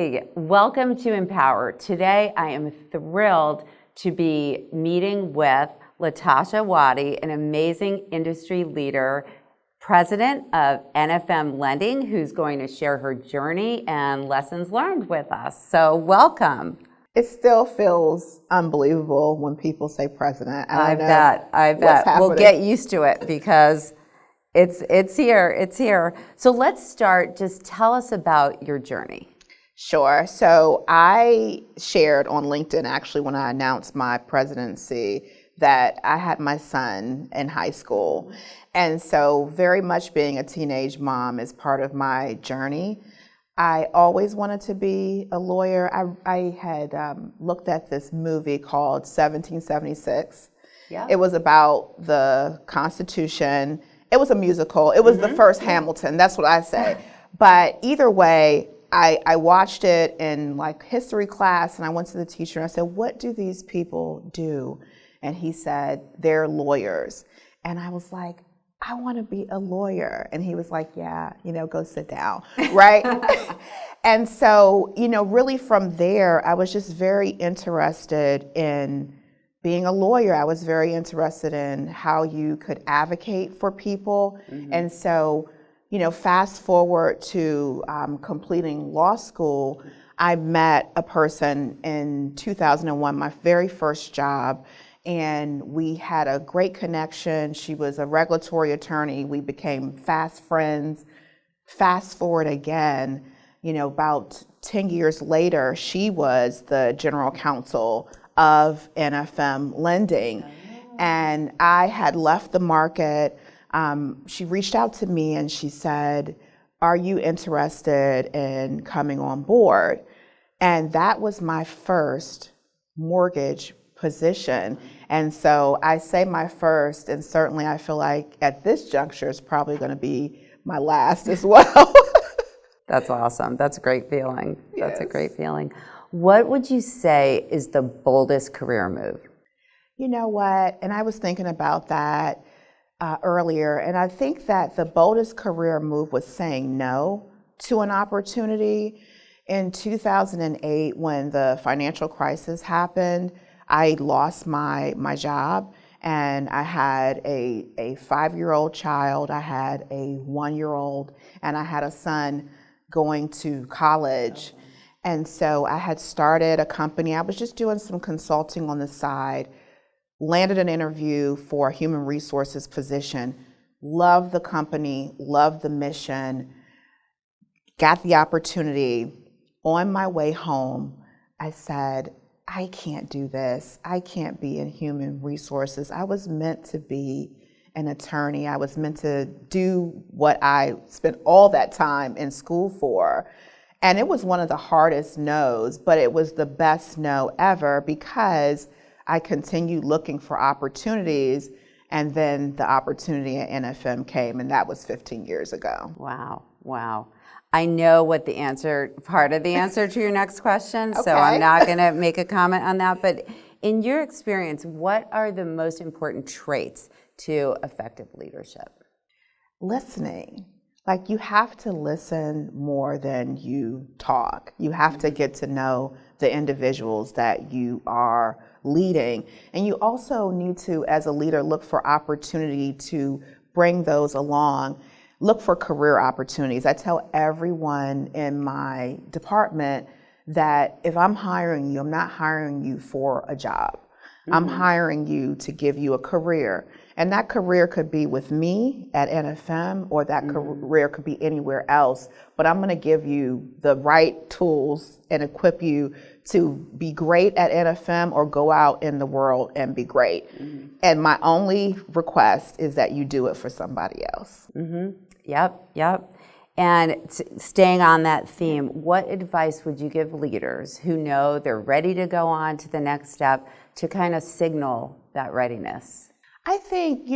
Hi, welcome to mPower. Today I am thrilled to be meeting with LaTasha Waddy, an amazing industry leader, president of NFM Lending, who's going to share her journey and lessons learned with us. So welcome. It still feels unbelievable when people say president. I bet. We'll get used to it because it's here. So let's start. Just tell us about your journey. Sure. So I shared on LinkedIn, actually, when I announced my presidency, that I had my son in high school. And so very much being a teenage mom is part of my journey. I always wanted to be a lawyer. I had looked at this movie called 1776. Yeah. It was about the Constitution. It was a musical. It was the first Hamilton. That's what I say. But either way, I watched it in like history class, and I went to the teacher and I said, "What do these people do?" And he said, "They're lawyers." And I was like, "I want to be a lawyer." And he was like, "Yeah, go sit down." Right? And so, really from there, I was just very interested in being a lawyer. I was very interested in how you could advocate for people. And so, fast forward to completing law school, I met a person in 2001, my very first job, and we had a great connection. She was a regulatory attorney. We became fast friends. Fast forward again, about 10 years later, she was the general counsel of NFM Lending. And I had left the market. She reached out to me and she said, "Are you interested in coming on board?" And that was my first mortgage position. And so I say my first, and certainly I feel like at this juncture it's probably going to be my last as well. That's awesome. That's a great feeling. That's Yes. a great feeling. What would you say is the boldest career move? You know what? And I was thinking about that earlier, and I think that the boldest career move was saying no to an opportunity. In 2008, when the financial crisis happened, I lost my job, and I had a 5-year-old child, I had a 1-year-old, and I had a son going to college. And so I had started a company. I was just doing some consulting on the side, landed an interview for a human resources position, loved the company, loved the mission, got the opportunity. On my way home, I said, "I can't do this. I can't be in human resources. I was meant to be an attorney. I was meant to do what I spent all that time in school for." And it was one of the hardest no's, but it was the best no ever because I continued looking for opportunities, and then the opportunity at NFM came, and that was 15 years ago. Wow. I know what part of the answer to your next question, Okay. so I'm not going to make a comment on that. But in your experience, what are the most important traits to effective leadership? Listening. Like, you have to listen more than you talk. You have to get to know the individuals that you are leading. And you also need to, as a leader, look for opportunity to bring those along. Look for career opportunities. I tell everyone in my department that if I'm hiring you, I'm not hiring you for a job. I'm hiring you to give you a career. And that career could be with me at NFM, or that career could be anywhere else. But I'm going to give you the right tools and equip you to be great at NFM or go out in the world and be great. And my only request is that you do it for somebody else. Yep. And staying on that theme, what advice would you give leaders who know they're ready to go on to the next step to kind of signal that readiness? I think,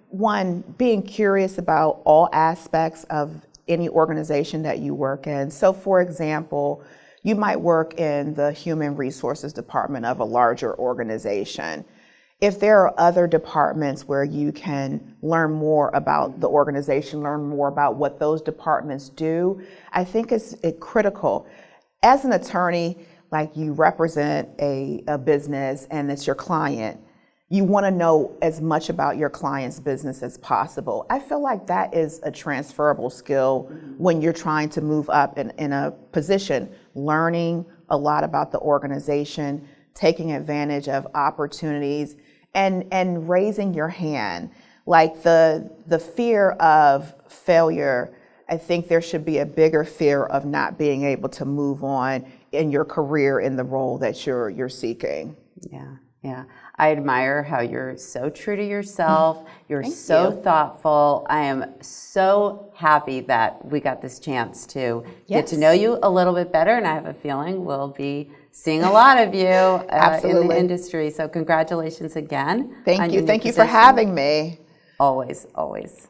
one, being curious about all aspects of any organization that you work in. So, for example, you might work in the human resources department of a larger organization. If there are other departments where you can learn more about the organization, learn more about what those departments do, I think it's critical. as an attorney, like you represent a business and it's your client, you want to know as much about your client's business as possible. I feel like that is a transferable skill when you're trying to move up in a position, learning a lot about the organization, taking advantage of opportunities, and raising your hand. Like the fear of failure, I think there should be a bigger fear of not being able to move on in your career in the role that you're seeking. Yeah, yeah. I admire how you're so true to yourself. You're Thank so you. thoughtful. I am so happy that we got this chance to get to Yes. know you a little bit better, and I have a feeling we'll be seeing a lot of you in the Absolutely. industry. So congratulations again. Thank on you. your new Thank you for position. having me. Always, always.